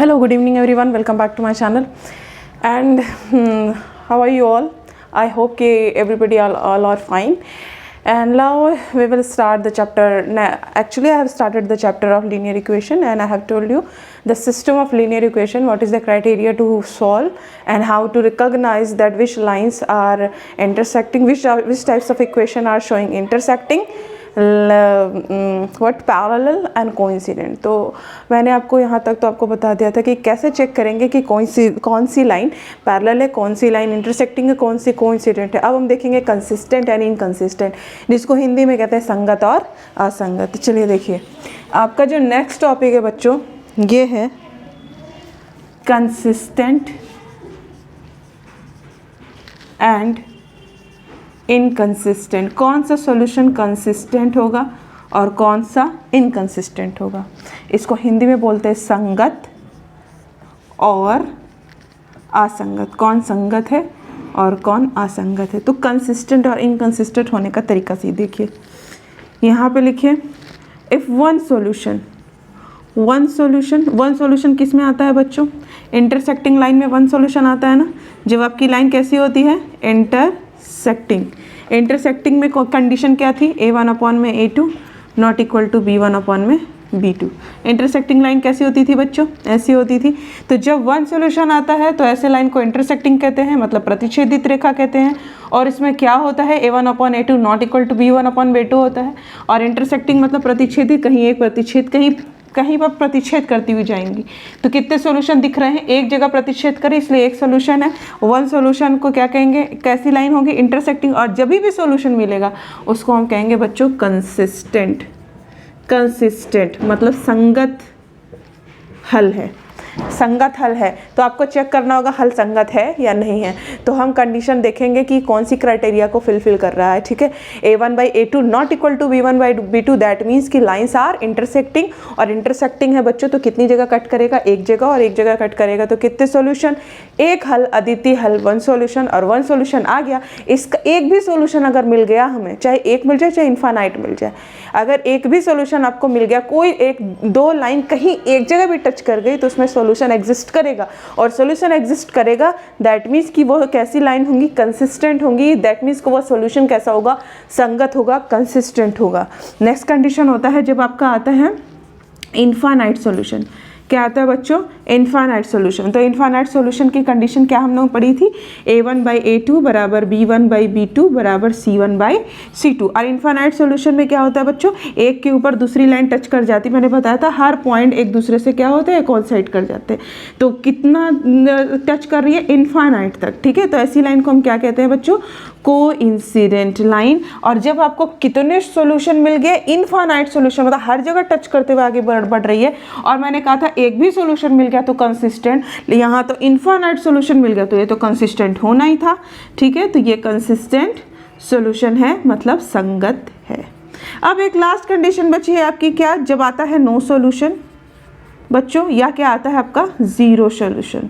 Hello, good evening everyone. Welcome back to my channel. And how are you all? I hope that everybody all are fine. And now we will start the chapter. Actually, I have started the chapter of linear equation, and I have told you the system of linear equation, what is the criteria to solve, and how to recognize that which lines are intersecting, which types of equation are showing intersecting, what parallel and coincident. तो मैंने आपको यहाँ तक तो आपको बता दिया था कि कैसे चेक करेंगे कि कौन सी लाइन पैरेलल है, कौन सी लाइन इंटरसेक्टिंग है, कौन सी कोइंसिडेंट है। अब हम देखेंगे कंसिस्टेंट एंड इनकंसिस्टेंट, जिसको हिंदी में कहते हैं संगत और असंगत। चलिए देखिए, आपका जो नेक्स्ट टॉपिक है बच्चों, ये है कंसिस्टेंट एंड इनकंसिस्टेंट। कौन सा सॉल्यूशन कंसिस्टेंट होगा और कौन सा इनकंसिस्टेंट होगा। इसको हिंदी में बोलते हैं संगत और असंगत। कौन संगत है और कौन असंगत है। तो कंसिस्टेंट और इनकंसिस्टेंट होने का तरीका सी देखिए, यहाँ पे लिखिए इफ़ वन सॉल्यूशन किस में आता है बच्चों, इंटरसेक्टिंग लाइन में वन सॉल्यूशन आता है ना। जब आपकी लाइन कैसी होती है, इंटरसेक्टिंग में कंडीशन क्या थी, a1 में a2 not equal to b1 में b2। इंटरसेक्टिंग लाइन कैसी होती थी बच्चों, ऐसी होती थी। तो जब वन सॉल्यूशन आता है तो ऐसे लाइन को इंटरसेक्टिंग कहते हैं, मतलब प्रतिच्छेदित रेखा कहते हैं। और इसमें क्या होता है, a1/a2 not equal to b1/b2 होता है। और इंटरसेक्टिंग मतलब प्रतिच्छेदित, कहीं एक प्रतिच्छेद कहीं पर प्रतिच्छेद करती हुई जाएंगी। तो कितने सॉल्यूशन दिख रहे हैं, एक जगह प्रतिच्छेद करें इसलिए एक सॉल्यूशन है। वन सॉल्यूशन को क्या कहेंगे, कैसी लाइन होगी, इंटरसेक्टिंग। और जब भी सॉल्यूशन मिलेगा उसको हम कहेंगे बच्चों कंसिस्टेंट मतलब संगत हल है। संगत हल है तो आपको चेक करना होगा हल संगत है या नहीं है। तो हम कंडीशन देखेंगे कि कौन सी क्राइटेरिया को फिलफिल कर रहा है। ठीक है, a1/a2 not equal to b1/b2, that means कि लाइंस आर इंटरसेक्टिंग। और इंटरसेक्टिंग है बच्चों तो कितनी जगह कट करेगा, एक जगह और एक जगह कट करेगा। तो कितने सॉल्यूशन, एक हल, अद्वितीय हल, वन सॉल्यूशन। और वन सॉल्यूशन आ गया, इसका एक भी सॉल्यूशन अगर मिल गया हमें, चाहे एक मिल जाए चाहे इन्फानाइट मिल जाए, अगर एक भी सॉल्यूशन आपको मिल गया, कोई एक दो लाइन कहीं एक जगह भी टच कर गई तो उसमें सॉल्यूशन एग्जिस्ट करेगा। और सॉल्यूशन एग्जिस्ट करेगा दैट मीन्स कि वो कैसी लाइन होंगी, कंसिस्टेंट होंगी। दैट मीन्स कि वो सॉल्यूशन कैसा होगा, संगत होगा, कंसिस्टेंट होगा। नेक्स्ट कंडीशन होता है जब आपका आता है इनफाइनाइट सॉल्यूशन। क्या आता है बच्चों, इनफाइनाइट सॉल्यूशन। तो इनफाइनाइट सॉल्यूशन की कंडीशन क्या हम लोग पढ़ी थी, a1/a2 बराबर b1/b2 बराबर c1/c2। और इनफाइनाइट सॉल्यूशन में क्या होता है बच्चों, एक के ऊपर दूसरी लाइन टच कर जाती। मैंने बताया था हर पॉइंट एक दूसरे से क्या होते हैं, कोइंसाइड कर जाते हैं। तो कितना टच कर रही है, इनफाइनाइट तक। ठीक है, तो ऐसी लाइन को हम क्या कहते हैं बच्चों, कोइंसिडेंट लाइन। और जब आपको कितने सॉल्यूशन मिल गए, इनफाइनाइट सॉल्यूशन मतलब हर जगह टच करते हुए आगे बढ़ रही है। और मैंने कहा था एक भी सॉल्यूशन मिल गया तो कंसिस्टेंट, यहाँ तो इनफाइनाइट सॉल्यूशन मिल गया तो ये तो कंसिस्टेंट होना ही था। ठीक है, तो ये कंसिस्टेंट सॉल्यूशन है, मतलब संगत है। अब एक लास्ट कंडीशन बची है आपकी, क्या, जब आता है नो सॉल्यूशन बच्चों, या क्या आता है आपका zero solution.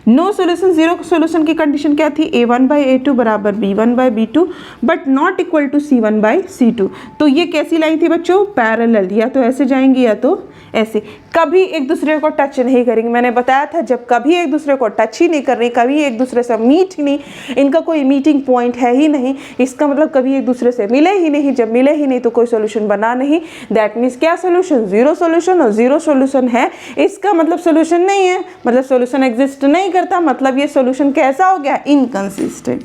No solution, zero solution की कंडीशन क्या थी, a1/a2 बराबर b1/b2 but not equal to c1/c2। तो ये कैसी लाइन थी बच्चों, पैरेलल, या तो ऐसे जाएंगी या तो ऐसे, कभी एक दूसरे को टच नहीं करेंगे। मैंने बताया था जब कभी एक दूसरे को टच ही नहीं कर रही, कभी एक दूसरे से मीट ही नहीं, इनका कोई मीटिंग पॉइंट है ही नहीं, इसका मतलब कभी एक दूसरे से मिले ही नहीं। जब मिले ही नहीं तो कोई सोल्यूशन बना नहीं। दैट मीन्स क्या सोल्यूशन, जीरो सोल्यूशन। और जीरो सोल्यूशन है इसका मतलब सोल्यूशन नहीं है, मतलब सोल्यूशन एग्जिस्ट नहीं करता, मतलब ये सोल्यूशन कैसा हो गया, इनकंसिस्टेंट।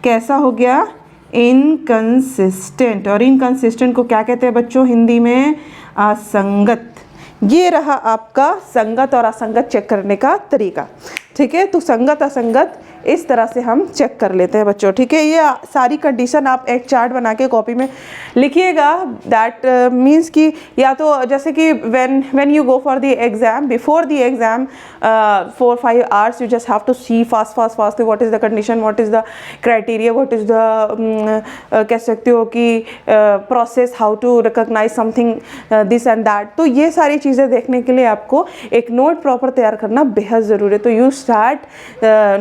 कैसा हो गया, इनकंसिस्टेंट। और इनकंसिस्टेंट को क्या कहते हैं बच्चों हिंदी में, असंगत। ये रहा आपका संगत और असंगत चेक करने का तरीका। ठीक है, तो संगत असंगत इस तरह से हम चेक कर लेते हैं बच्चों। ठीक है, ये सारी कंडीशन आप एक चार्ट बना के कॉपी में लिखिएगा। दैट मीन्स कि या तो जैसे कि when you go for the exam, before the exam 4-5 hours you just have to see fast what is the condition, what is the criteria, what is the कह सकते हो कि process, how to recognise something, this and that. तो ये सारी चीज़ें देखने के लिए आपको एक नोट प्रॉपर तैयार करना बेहद ज़रूरी है। तो you start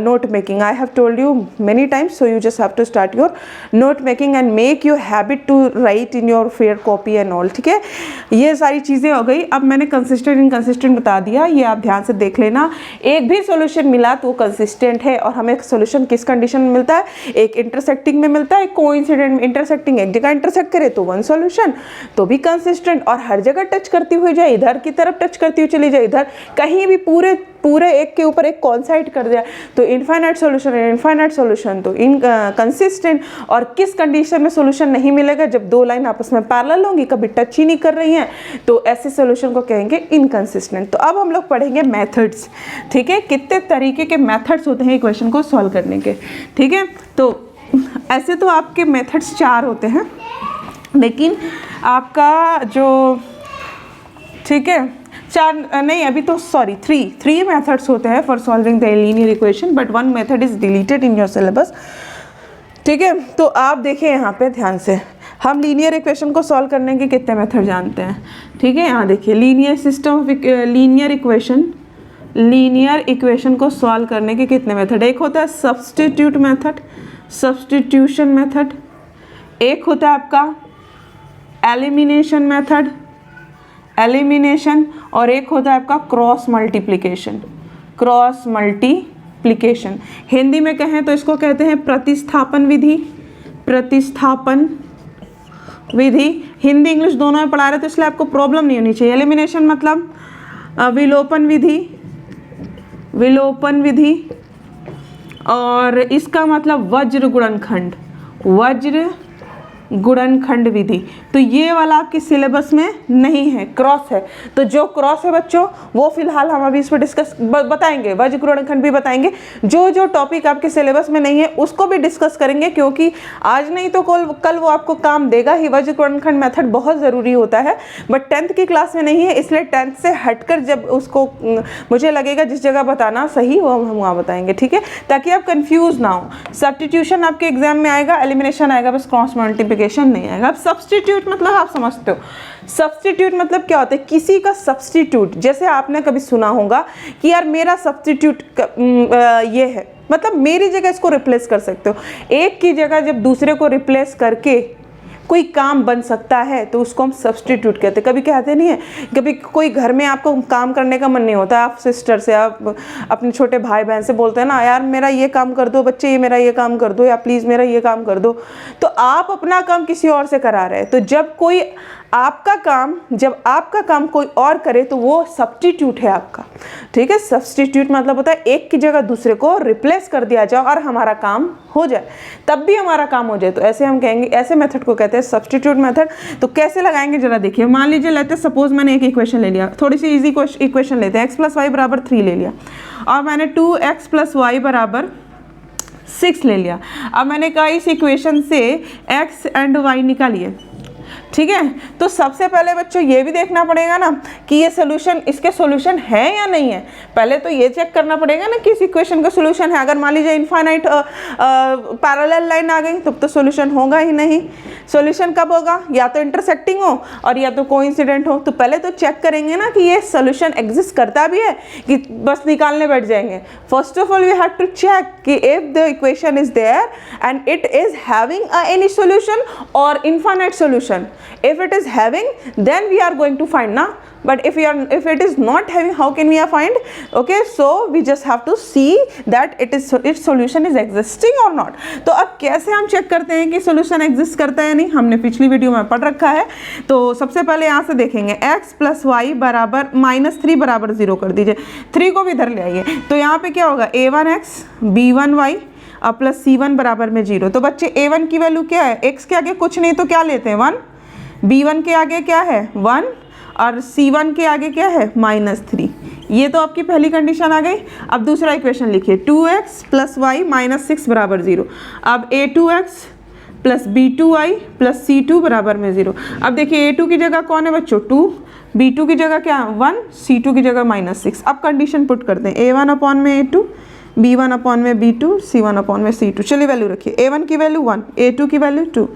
note making. making. I have told you many times, so you just have to start your note making and make your habit to write in your fair copy and all. ठीक है, ये सारी चीज़ें हो गई. अब मैंने consistent inconsistent बता दिया, ये आप ध्यान से देख लेना. एक भी सॉल्यूशन मिला तो कंसिस्टेंट है. और हमें सॉल्यूशन किस कंडीशन में मिलता है? एक इंटरसेक्टिंग में मिलता है, कोइंसिडेंट में. इंटरसेक्टिंग एक जगह इंटरसेक्ट करे तो वन सॉल्यूशन, तो भी कंसिस्टेंट. और हर जगह टच करती हुई जाए, इधर की तरफ टच करती हुई चली जाए, इधर कहीं भी पूरे एक के ऊपर एक कॉन्साइड कर दिया तो इनफाइनाइट सॉल्यूशन है. इनफाइनाइट सॉल्यूशन तो कंसिस्टेंट. और किस कंडीशन में सॉल्यूशन नहीं मिलेगा? जब दो लाइन आपस में पैरेलल होंगी, कभी टच ही नहीं कर रही हैं, तो ऐसे सॉल्यूशन को कहेंगे इनकंसिस्टेंट. तो अब हम लोग पढ़ेंगे मेथड्स. ठीक है, कितने तरीके के मेथड्स होते हैं इक्वेशन को सॉल्व करने के. ठीक है, तो ऐसे तो आपके मेथड्स 4 होते हैं, लेकिन आपका जो, ठीक है, 4 नहीं, अभी तो सॉरी 3 मेथड्स होते हैं for solving the linear equation, but 1 method is deleted in your syllabus. ठीक है, तो आप देखिए यहाँ पे ध्यान से, हम लीनियर इक्वेशन को सॉल्व करने के कितने मेथड जानते हैं. ठीक है, यहाँ देखिए, लीनियर सिस्टम लीनियर इक्वेशन को सॉल्व करने के कितने मेथड. एक होता है सब्स्टिट्यूट मेथड, सब्स्टिट्यूशन मेथड. एक होता है आपका एलिमिनेशन मेथड, एलिमिनेशन. और एक होता है आपका क्रॉस मल्टीप्लिकेशन. हिंदी में कहें तो इसको कहते हैं प्रतिस्थापन विधि. हिंदी इंग्लिश दोनों में पढ़ा रहे तो इसलिए आपको प्रॉब्लम नहीं होनी चाहिए. एलिमिनेशन मतलब विलोपन विधि, और इसका मतलब वज्र गुणनखंड विधि. तो ये वाला आपके सिलेबस में नहीं है, क्रॉस है. तो जो क्रॉस है बच्चों, वो फिलहाल हम अभी इस पर डिस्कस बताएंगे. वज्र गुणनखंड भी बताएंगे. जो टॉपिक आपके सिलेबस में नहीं है उसको भी डिस्कस करेंगे, क्योंकि आज नहीं तो कल वो आपको काम देगा ही. वज्र गुणनखंड मेथड बहुत ज़रूरी होता है, बट 10th की क्लास में नहीं है, इसलिए 10th से हटकर जब उसको मुझे लगेगा जिस जगह बताना सही वो हम वहाँ बताएंगे. ठीक है, ताकि आप कन्फ्यूज़ ना हो. सब्स्टिट्यूशन आपके एग्जाम में आएगा, एलिमिनेशन आएगा, बस क्रॉस मल्टीप्लिकेशन नहीं आएगा. अब सब्स्टिट्यूट मतलब आप समझते हो. सब्स्टिट्यूट मतलब क्या होता है? किसी का सब्स्टिट्यूट. जैसे आपने कभी सुना होगा कि यार मेरा सब्स्टिट्यूट ये है, मतलब मेरी जगह इसको रिप्लेस कर सकते हो. एक की जगह जब दूसरे को रिप्लेस करके कोई काम बन सकता है तो उसको हम सब्स्टिट्यूट कहते हैं. कभी कहते नहीं है, कभी कोई घर में आपको काम करने का मन नहीं होता, आप सिस्टर से, आप अपने छोटे भाई बहन से बोलते हैं ना, यार मेरा ये काम कर दो बच्चे, ये मेरा ये काम कर दो, या प्लीज़ मेरा ये काम कर दो. तो आप अपना काम किसी और से करा रहे हैं. तो जब आपका काम कोई और करे तो वो सब्स्टिट्यूट है आपका. ठीक है, सब्स्टिट्यूट मतलब होता है एक की जगह दूसरे को रिप्लेस कर दिया जाए और हमारा काम हो जाए, तब भी हमारा काम हो जाए. तो ऐसे हम कहेंगे, ऐसे मेथड को कहते हैं सब्स्टिट्यूट मेथड. तो कैसे लगाएंगे जरा देखिए. मान लीजिए लेते हैं, सपोज मैंने एक इक्वेशन ले लिया, थोड़ी सी इजी इक्वेशन लेते हैं. x + y = 3 ले लिया, और मैंने 2x + y = 6 ले लिया. अब मैंने कहा इस इक्वेशन से x एंड y निकालिए. ठीक है, तो सबसे पहले बच्चों ये भी देखना पड़ेगा ना कि ये सोल्यूशन, इसके सोल्यूशन है या नहीं है. पहले तो ये चेक करना पड़ेगा ना कि इस इक्वेशन का सोल्यूशन है. अगर मान लीजिए इनफाइनाइट पैरेलल लाइन आ गई तब तो सोल्यूशन होगा ही नहीं. सोल्यूशन कब होगा? या तो इंटरसेक्टिंग हो और या तो कोइंसिडेंट हो. तो पहले तो चेक करेंगे ना कि ये सोल्यूशन एग्जिस्ट करता भी है कि बस निकालने बैठ जाएंगे. First of all we have to check कि if the equation is there and it is having any solution और infinite solution. If it is having, then we are going to find na. But if it is not having, how can we find? Okay, so we just have to see that its solution is existing or not. तो अब कैसे हम check करते हैं कि solution exist करता है या नहीं? हमने पिछली वीडियो में पढ़ रखा है. तो सबसे पहले यहाँ से देखेंगे x + y = -3 = 0 कर दीजिए. 3 को भी इधर ले आइए. तो यहाँ पे क्या होगा? a1x b1y + c1 = 0. तो बच्चे a1 की वैल्यू क्या है? x के आगे कुछ नहीं तो क्या लेते हैं? 1. b1 के आगे क्या है? 1. और c1 के आगे क्या है? -3. ये तो आपकी पहली कंडीशन आ गई. अब दूसरा इक्वेशन लिखिए. 2x + y - 6 = 0. अब a2x + b2y + c2 = 0. अब देखिए a2 की जगह कौन है बच्चों? 2. b2 की जगह क्या? 1. c2 की जगह -6. अब कंडीशन पुट करते हैं. a1/a2, b1/b2, c1/c2. चलिए वैल्यू रखिए. a1 की वैल्यू 1, a2 की वैल्यू 2,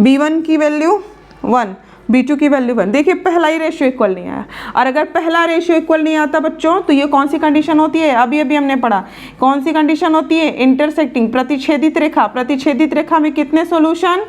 b1 की वैल्यू 1, B2 की वैल्यू 1। देखिए पहला ही रेशियो इक्वल नहीं आया, और अगर पहला रेशियो इक्वल नहीं आता बच्चों तो ये कौन सी कंडीशन होती है, अभी अभी हमने पढ़ा कौन सी कंडीशन होती है, इंटरसेक्टिंग, प्रतिच्छेदित रेखा। प्रतिच्छेदित रेखा में कितने solution,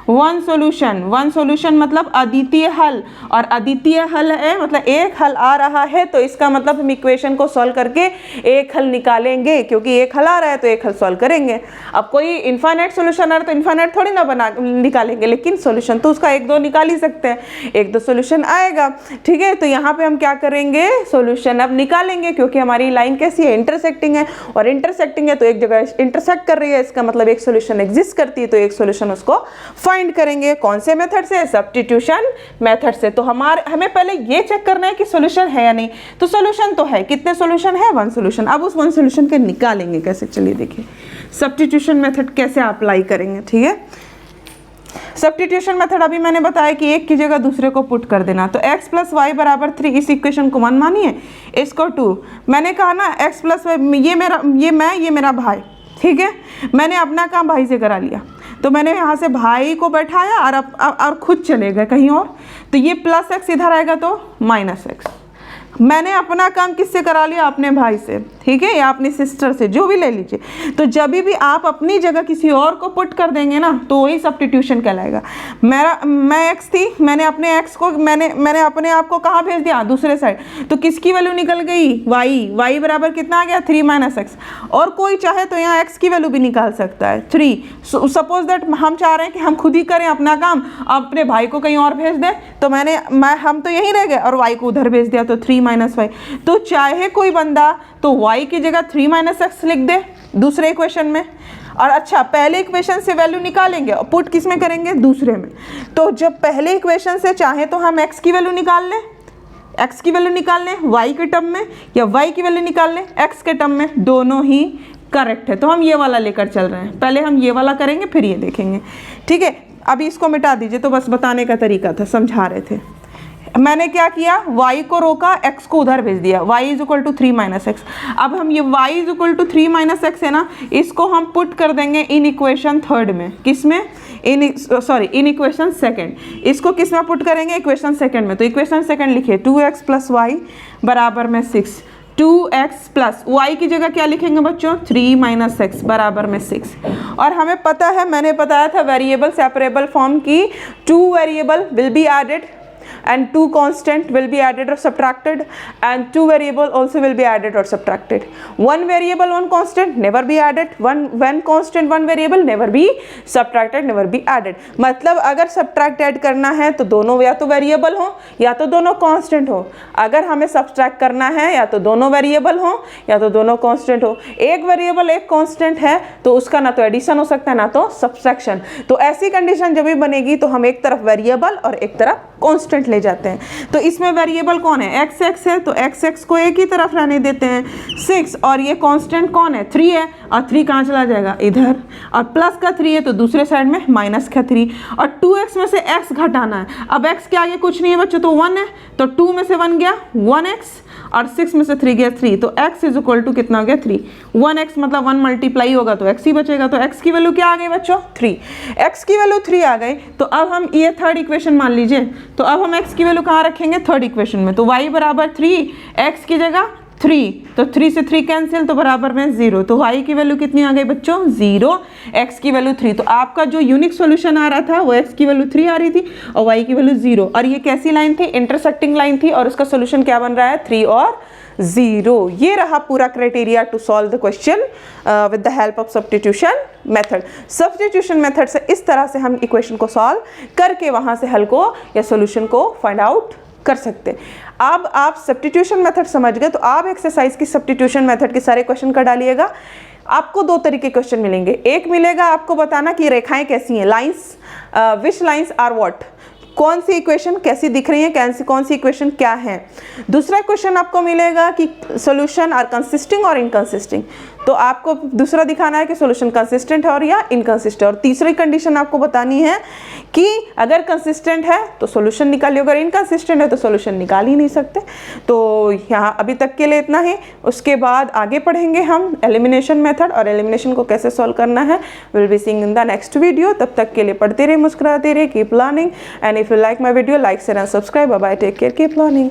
one solution. One solution मतलब अद्वितीय हल, और अद्वितीय हल है मतलब एक हल आ रहा है, तो इसका मतलब हम इक्वेशन को सॉल्व करके एक हल निकालेंगे, क्योंकि एक हल आ रहा है तो एक हल सॉल्व करेंगे। अब कोई इनफाइनाइट सॉल्यूशन आ रहा है तो इनफाइनाइट थोड़ी ना बना निकालेंगे, लेकिन सॉल्यूशन तो उसका एक दो निकाल ही सकते हैं, एक दो सॉल्यूशन आएगा, ठीक है। तो यहाँ पे हम क्या करेंगे, सॉल्यूशन अब निकालेंगे, क्योंकि हमारी लाइन कैसी है, इंटरसेक्टिंग है, और इंटरसेक्टिंग है तो एक जगह इंटरसेक्ट कर रही है, इसका मतलब एक सॉल्यूशन एग्जिस्ट करती है, तो एक सॉल्यूशन उसको फाइंड करेंगे। कौन से मेथड से, सब्स्टिट्यूशन मेथड से। तो हमें पहले ये चेक करना है कि सॉल्यूशन है या नहीं, तो सॉल्यूशन तो है, कितने सॉल्यूशन है, वन सॉल्यूशन। अब उस वन सॉल्यूशन के निकालेंगे कैसे, चलिए देखिए सब्स्टिट्यूशन मेथड कैसे अप्लाई करेंगे, ठीक है। सब्स्टिट्यूशन मेथड अभी मैंने बताया कि एक की जगह दूसरे को पुट कर देना, तो x + y = 3, इस इक्वेशन को 1 मानिए, इसको 2। मैंने कहा ना x + y, ये मेरा भाई, ठीक है। मैंने अपना काम भाई से करा लिया, तो मैंने यहाँ से भाई को बैठाया और खुद चले गए कहीं और, तो ये +x इधर आएगा तो -x। मैंने अपना काम किससे करा लिया, अपने भाई से, ठीक है, या अपनी सिस्टर से, जो भी ले लीजिए। तो जब भी आप अपनी जगह किसी और को पुट कर देंगे ना, तो वही सब्स्टिट्यूशन कहलाएगा। मैं x थी, मैंने अपने x को मैंने अपने आप को कहाँ भेज दिया, दूसरे साइड, तो किसकी वैल्यू निकल गई, y बराबर कितना आ गया, 3 - x। और कोई चाहे तो यहाँ x की वैल्यू भी निकाल सकता है, 3। सपोज दैट हम चाह रहे हैं कि हम खुद ही करें अपना काम, अपने भाई को कहीं और भेज दें, तो हम तो यहीं रह गए और y को उधर भेज दिया, तो 3 - y। तो चाहे कोई बंदा तो y की जगह 3 - x लिख दे दूसरे इक्वेशन में, और अच्छा पहले इक्वेशन से वैल्यू निकालेंगे और पुट किस में करेंगे, दूसरे में। तो जब पहले इक्वेशन से चाहे तो हम x की वैल्यू निकाल लें, x की वैल्यू निकाल लें y के टर्म में, या y की वैल्यू निकाल लें x के टर्म में, दोनों ही करेक्ट है। तो हम ये वाला लेकर चल रहे हैं, पहले हम ये वाला करेंगे फिर ये देखेंगे, ठीक है। अभी इसको मिटा दीजिए, तो बस बताने का तरीका था, समझा रहे थे। मैंने क्या किया, y को रोका, x को उधर भेज दिया, y = 3 - x। अब हम ये y = 3 - x है ना, इसको हम पुट कर देंगे इन इक्वेशन थर्ड में, किस में, इन इक्वेशन सेकंड। इसको किस में पुट करेंगे, इक्वेशन सेकंड में। तो इक्वेशन सेकंड लिखिए, 2x + y = 6। 2x + y की जगह क्या लिखेंगे बच्चों, 3 - x = 6। और हमें पता है, मैंने बताया था वेरिएबल सेपरेबल फॉर्म की, 2 variable will be added and 2 constant will be added or subtracted, and 2 variable also will be added or subtracted. 1 variable 1 constant never be added, 1 constant 1 variable never be subtracted, never be added। मतलब अगर subtract add करना है तो दोनों या तो variable हो या तो दोनों constant हो। अगर हमें subtract करना है या तो दोनों variable हो या तो दोनों constant हो। एक variable एक constant है तो उसका ना तो addition हो सकता है ना तो subtraction। तो ऐसी condition जब भी बनेगी तो हम एक तरफ variable और एक तरफ constant ले जाते हैं। तो इसमें वेरिएबल कौन है, x है, तो x को एक ही तरफ रहने देते हैं, 6। और ये कांस्टेंट कौन है, 3 है, और 3 कहाँ चला जाएगा, इधर। और प्लस का 3 है तो दूसरे साइड में माइनस का 3। और 2x में से x घटाना है। अब x के आगे कुछ नहीं है बच्चों, तो 1 है, तो 2 में से 1 गया 1x, और 6 में से 3 गया 3, तो x = कितना हो गया, 3। 1x मतलब 1 मल्टीप्लाई होगा तो x ही बचेगा, तो x की वैल्यू क्या आ गई बच्चों, 3। x की वैल्यू 3 आ गई, तो अब हम ये थर्ड इक्वेशन मान लीजिए, तो अब हम x की वैल्यू कहाँ रखेंगे, थर्ड इक्वेशन में। तो y = 3, x की जगह 3, तो 3 से 3 कैंसिल, तो बराबर में 0। तो y की वैल्यू कितनी आ गई बच्चों, 0, x की वैल्यू 3। तो आपका जो यूनिक सॉल्यूशन आ रहा था वो x की वैल्यू 3 आ रही थी और y की वैल्यू 0। और ये कैसी लाइन थी, इंटरसेक्टिंग लाइन थी, और उसका सॉल्यूशन क्या बन रहा है, 3 और 0। ये रहा पूरा criteria to solve the question with the help of substitution method. Substitution method से इस तरह से हम इक्वेशन को सॉल्व करके वहाँ से हल को या सॉल्यूशन को फाइंड आउट कर सकते हैं। अब आप सब्स्टिट्यूशन मेथड समझ गए, तो आप एक्सरसाइज की सब्स्टिट्यूशन मेथड के सारे क्वेश्चन कर डालिएगा। आपको 2 तरीके क्वेश्चन मिलेंगे। एक मिलेगा आपको बताना कि रेखाएं कैसी हैं, lines, which lines are what, कौन सी इक्वेशन कैसी दिख रही है, कौन सी इक्वेशन क्या है। दूसरा क्वेश्चन आपको मिलेगा कि सॉल्यूशन आर कंसिस्टिंग और इनकंसिस्टिंग। तो आपको दूसरा दिखाना है कि सॉल्यूशन कंसिस्टेंट है और या इनकंसिस्टेंट, और तीसरी कंडीशन आपको बतानी है कि अगर कंसिस्टेंट है तो सॉल्यूशन निकालिए, अगर इनकंसिस्टेंट है तो सॉल्यूशन निकाल ही नहीं सकते। तो यहाँ अभी तक के लिए इतना ही, उसके बाद आगे पढ़ेंगे हम एलिमिनेशन मेथड, और एलिमिनेशन को कैसे सॉल्व करना है will be seeing in the next video. तब तक के लिए पढ़ते रहिए, मुस्कुराते रहिए, keep learning, and if you like my video, like share and subscribe. Bye bye, take care, keep learning.